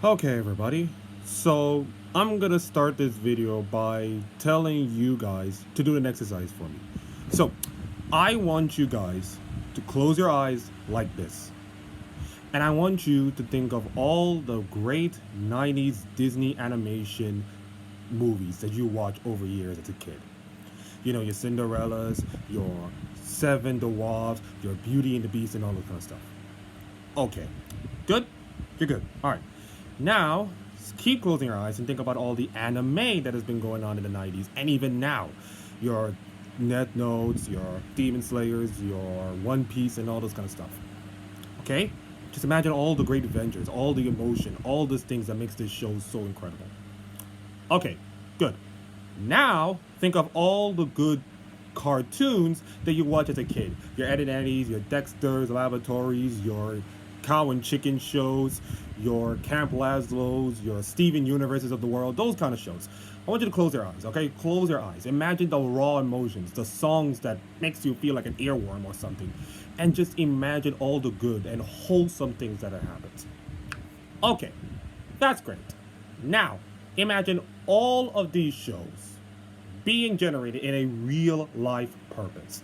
Okay, everybody. So, I'm gonna start this video by telling you guys to do an exercise for me. So, I want you guys to close your eyes like this. And I want you to think of all the great 90s Disney animation movies that you watched over years as a kid. You know, your Cinderellas, your Seven Dwarfs, your Beauty and the Beast, and all that kind of stuff. Okay. Good? You're good. Alright. Now, keep closing your eyes and think about all the anime that has been going on in the 90s and even now. Your Net Notes, your Demon Slayers, your One Piece, and all those kind of stuff. Okay? Just imagine all the great adventures, all the emotion, all those things that makes this show so incredible. Okay, good. Now, think of all the good cartoons that you watch as a kid. Your Ed and Eddies, your Dexter's Laboratories, your Cow and Chicken shows, your Camp Lazlo's, your Steven Universes of the world, those kind of shows. I want you to close your eyes, okay? Close your eyes. Imagine the raw emotions, the songs that makes you feel like an earworm or something. And just imagine all the good and wholesome things that have happened. Okay, that's great. Now, imagine all of these shows being generated in a real life purpose.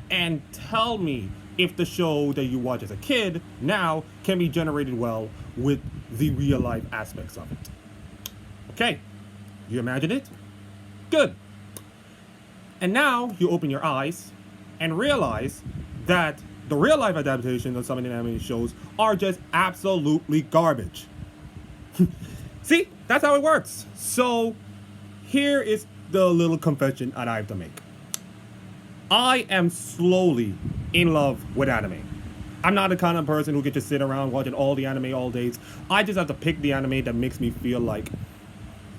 And tell me if the show that you watch as a kid now can be generated well with the real life aspects of it. Okay, you imagine it? Good. And now you open your eyes and realize that the real life adaptations of some of the anime shows are just absolutely garbage. See, that's how it works. So here is the little confession that I have to make. I am slowly in love with anime. I'm not the kind of person who can just sit around watching all the anime all days. I just have to pick the anime that makes me feel like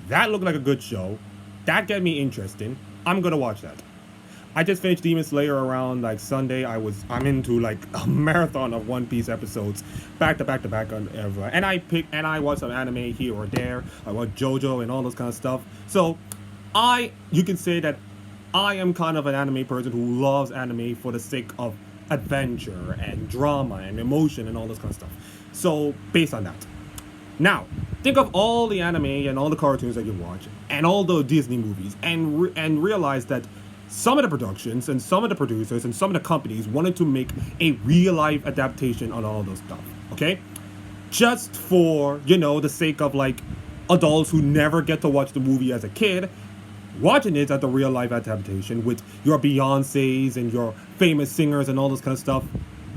that looked like a good show, that get me interested. I'm gonna watch that. I just finished Demon Slayer around like Sunday. I'm into like a marathon of One Piece episodes, back to back to back on everywhere. And I watch some anime here or there. I watch JoJo and all those kind of stuff. So you can say that I am kind of an anime person who loves anime for the sake of adventure and drama and emotion and all this kind of stuff. So based on that. Now, think of all the anime and all the cartoons that you watch and all the Disney movies and realize that some of the productions and some of the producers and some of the companies wanted to make a real life adaptation on all those stuff. Okay? Just for, the sake of like adults who never get to watch the movie as a kid, watching it as the real life adaptation with your Beyoncés and your famous singers and all this kind of stuff,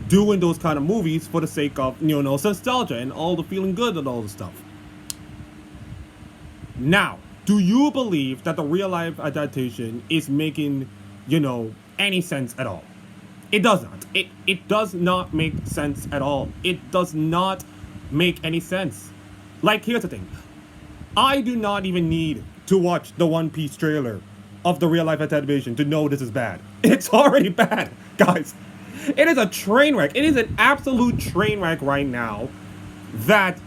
doing those kind of movies for the sake of, nostalgia and all the feeling good and all the stuff. Now, do you believe that the real life adaptation is making, any sense at all? It does not. It does not make sense at all. It does not make any sense. Like, here's the thing. I do not even need to watch the One Piece trailer of the real life adaptation to know this is bad. It's already bad, guys. It is a train wreck. It is an absolute train wreck right now that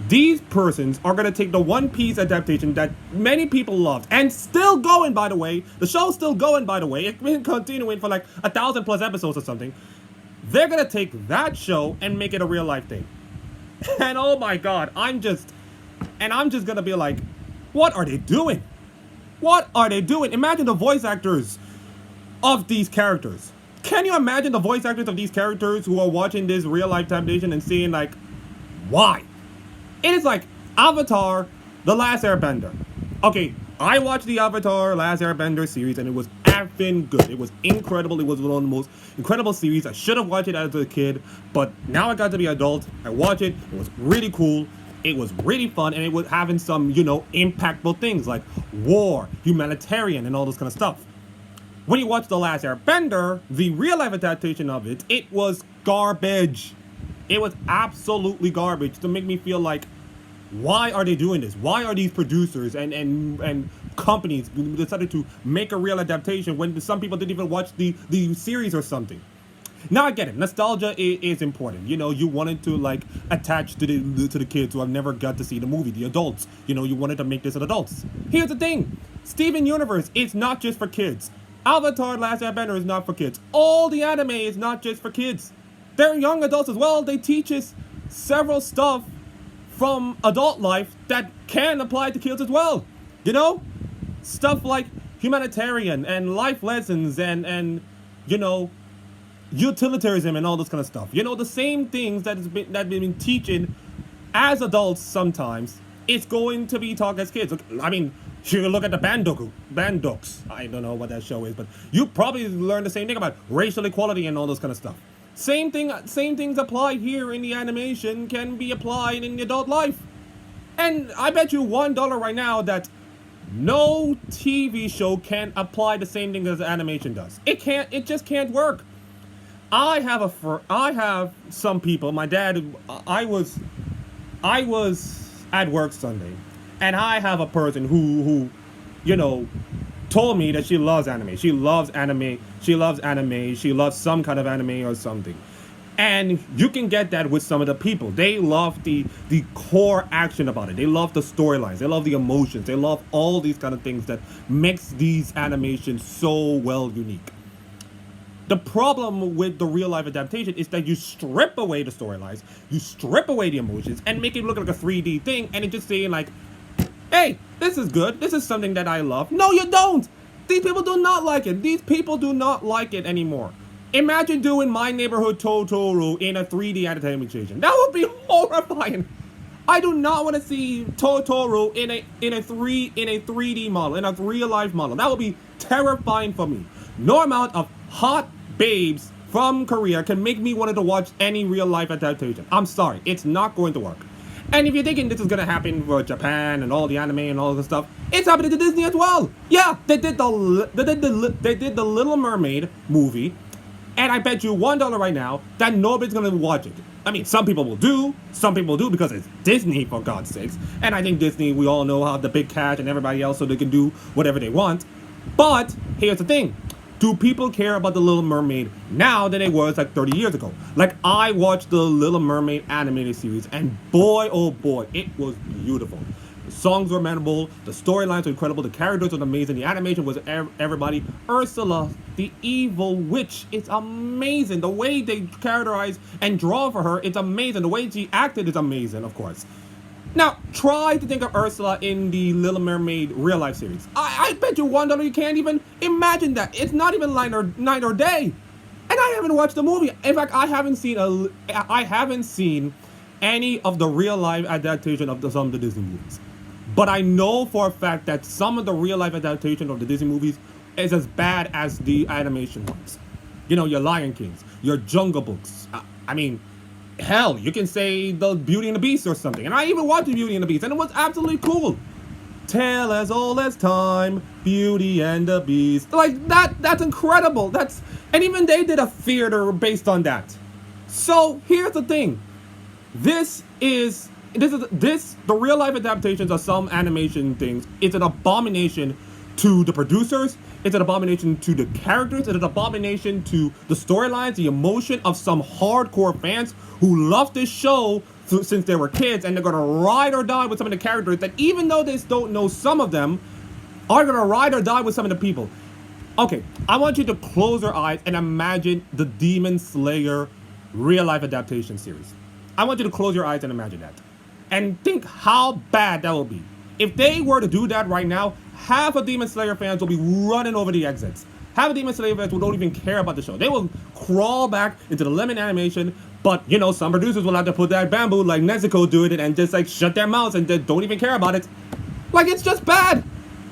these persons are going to take the One Piece adaptation that many people loved and still going, by the way. The show's still going, by the way. It's been continuing for like 1,000+ episodes or something. They're going to take that show and make it a real life thing. And oh my God, I'm just going to be like, what are they doing? What are they doing? Imagine the voice actors of these characters. Can you imagine the voice actors of these characters who are watching this real life adaptation and seeing like, why? It is like Avatar, The Last Airbender. Okay, I watched the Avatar Last Airbender series and it was effing good. It was incredible. It was one of the most incredible series. I should have watched it as a kid, but now I got to be an adult. I watched it. It was really cool. It was really fun, and it was having some, impactful things like war, humanitarian, and all this kind of stuff. When you watch The Last Airbender, the real-life adaptation of it, it was garbage. It was absolutely garbage to make me feel like, why are they doing this? Why are these producers and companies decided to make a real adaptation when some people didn't even watch the series or something? Now I get it. Nostalgia is important. You wanted to like attach to the kids who have never got to see the movie, the adults. You wanted to make this an adults. Here's the thing. Steven Universe is not just for kids. Avatar Last Airbender is not for kids. All the anime is not just for kids. They're young adults as well. They teach us several stuff from adult life that can apply to kids as well. You know? Stuff like humanitarian and life lessons and you know, utilitarianism and all this kind of stuff. You know, the same things that we've been teaching as adults sometimes, it's going to be taught as kids. I mean, you can look at the Bandooks. I don't know what that show is, but you probably learn the same thing about racial equality and all this kind of stuff. Same things apply here in the animation can be applied in the adult life. And I bet you $1 right now that no TV show can apply the same thing as animation does. It can't. It just can't work. I have some people. My dad. I was at work Sunday, and I have a person who, you know, told me that she loves anime. She loves anime. She loves anime. She loves some kind of anime or something. And you can get that with some of the people. They love the core action about it. They love the storylines. They love the emotions. They love all these kind of things that makes these animations so well unique. The problem with the real life adaptation is that you strip away the storylines, you strip away the emotions, and make it look like a 3D thing, and it's just saying like, hey, this is good. This is something that I love. No, you don't. These people do not like it. These people do not like it anymore. Imagine doing My Neighborhood Totoro in a 3D adaptation. That would be horrifying. I do not want to see Totoro in a 3D model, in a real life model. That would be terrifying for me. No amount of hot babes from Korea can make me want to watch any real life adaptation. I'm sorry, it's not going to work. And if you're thinking this is gonna happen for Japan and all the anime and all this stuff, it's happening to Disney as well. Yeah, they did the Little Mermaid movie. And I bet you $1 right now that nobody's gonna watch it. I mean, some people will do because it's Disney, for God's sakes. And I think Disney, we all know how the big cat and everybody else, so they can do whatever they want. But here's the thing. Do people care about the Little Mermaid now than it was like 30 years ago? Like, I watched the Little Mermaid animated series, and boy, oh boy, it was beautiful. The songs were memorable, the storylines were incredible, the characters were amazing, the animation was everybody. Ursula, the evil witch, it's amazing. The way they characterize and draw for her, it's amazing. The way she acted is amazing, of course. Now, try to think of Ursula in the Little Mermaid real life series. I bet you $1 you can't even imagine that. It's not even night or day. And I haven't watched the movie. In fact, I haven't seen any of the real life adaptation of some of the Disney movies. But I know for a fact that some of the real life adaptation of the Disney movies is as bad as the animation ones. You know, your Lion Kings, your Jungle Books. I mean, hell, you can say the Beauty and the Beast or something. And I even watched the Beauty and the Beast, and it was absolutely cool. Tale as old as time, Beauty and the Beast. Like, that's incredible. And even they did a theater based on that. So, here's the thing. The real life adaptations of some animation things, it's an abomination to the producers, it's an abomination to the characters, it's an abomination to the storylines, the emotion of some hardcore fans who love this show since they were kids, and they're gonna ride or die with some of the characters that, even though they don't know some of them, are gonna ride or die with some of the people. Okay, I want you to close your eyes and imagine the Demon Slayer real life adaptation series. I want you to close your eyes and imagine that. And think how bad that will be. If they were to do that right now, half of Demon Slayer fans will be running over the exits. Half of Demon Slayer fans don't even care about the show. They will crawl back into the lemon animation, but, you know, some producers will have to put that bamboo like Nezuko doing it and just, like, shut their mouths and just don't even care about it. Like, it's just bad.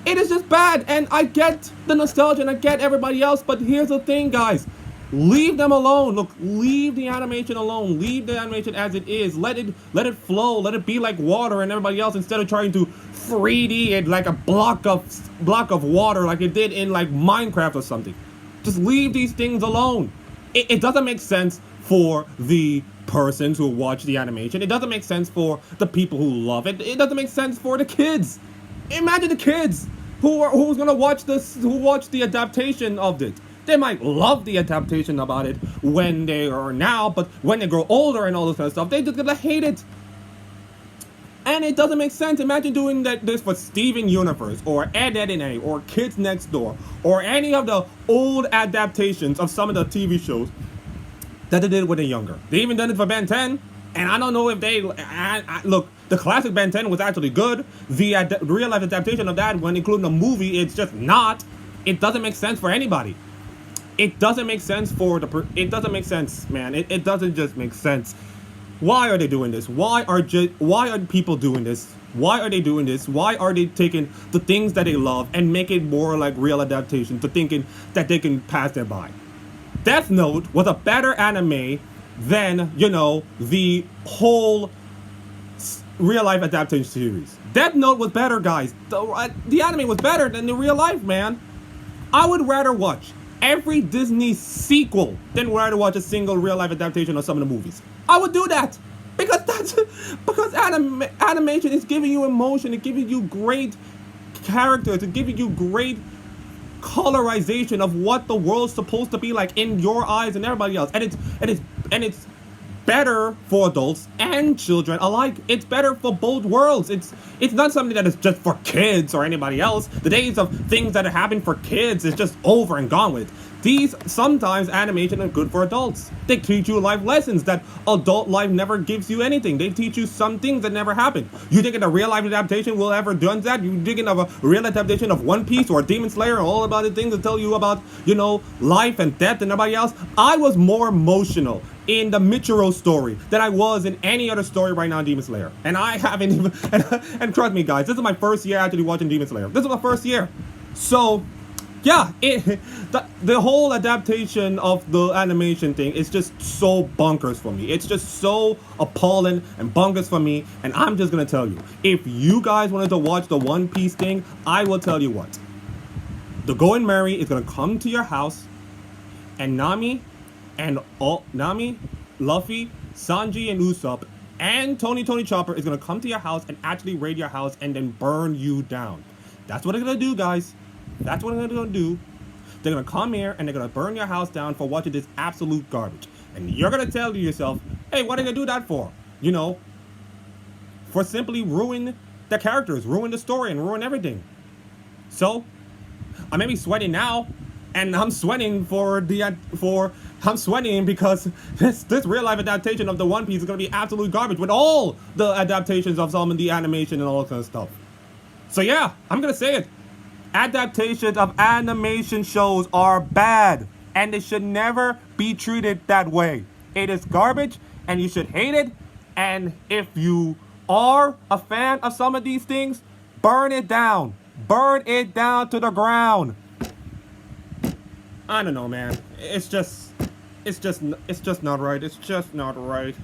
It is just bad. And I get the nostalgia and I get everybody else, but here's the thing, guys. Leave them alone. Look, leave the animation alone. Leave the animation as it is. Let it flow. Let it be like water and everybody else, instead of trying to 3D it like a block of water like it did in like Minecraft or something. Just leave these things alone. It doesn't make sense for the persons who watch the animation. It doesn't make sense for the people who love it. It doesn't make sense for the kids. Imagine the kids who's gonna watch this, who watch the adaptation of it. They might love the adaptation about it when they are now, but when they grow older and all this kind of stuff, they're just gonna hate it. And it doesn't make sense. Imagine doing this for Steven Universe, or Ed, Edd n Eddy, or Kids Next Door, or any of the old adaptations of some of the TV shows that they did when they're younger. They even done it for Ben 10. And I don't know if they look. The classic Ben 10 was actually good. The real life adaptation of that, when including the movie, it's just not. It doesn't make sense for anybody. It doesn't make sense for the. It doesn't make sense, man. It doesn't just make sense. Why are they doing this? Why are people doing this? Why are they doing this? Why are they taking the things that they love and make it more like real adaptation to thinking that they can pass them by? Death Note was a better anime than, you know, the whole real life adaptation series. Death Note was better, guys. The anime was better than the real life, man. I would rather watch every Disney sequel than rather watch a single real life adaptation of some of the movies. I would do that because animation is giving you emotion, it's giving you great characters, it's giving you great colorization of what the world's supposed to be like in your eyes and everybody else, and it's better for adults and children alike. It's better for both worlds. It's not something that is just for kids or anybody else. The days of things that happen for kids is just over and gone with. These sometimes animation are good for adults. They teach you life lessons that adult life never gives you anything. They teach you some things that never happen. You thinking a real life adaptation will ever done that? You thinking of a real adaptation of One Piece or Demon Slayer and all about the things that tell you about, you know, life and death and everybody else? I was more emotional in the Michiro story than I was in any other story right now in Demon Slayer. And I haven't even, and trust me guys, this is my first year actually watching Demon Slayer. This is my first year. So, yeah, the whole adaptation of the animation thing is just so bonkers for me. It's just so appalling and bonkers for me. And I'm just going to tell you, if you guys wanted to watch the One Piece thing, I will tell you what. The Going Merry is going to come to your house, and Nami, Luffy, Sanji, and Usopp, and Tony Chopper is going to come to your house and actually raid your house and then burn you down. That's what they're going to do, guys. That's what they're going to do. They're going to come here and they're going to burn your house down for watching this absolute garbage. And you're going to tell yourself, hey, what are they going to do that for? You know, for simply ruin the characters, ruin the story, and ruin everything. So, I may be sweating now, and I'm sweating I'm sweating because this real life adaptation of the One Piece is going to be absolute garbage with all the adaptations of some of the animation and all that kind of stuff. So yeah, I'm going to say it. Adaptations of animation shows are bad, and they should never be treated that way. It is garbage, and you should hate it. And if you are a fan of some of these things, burn it down. Burn it down to the ground. I don't know, man. It's just not right. It's just not right.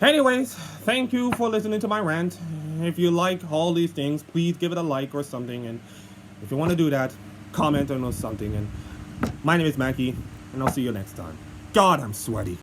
Anyways, thank you for listening to my rant. If you like all these things, please give it a like or something. And if you want to do that, comment on something. And my name is Mackie, and I'll see you next time. God, I'm sweaty.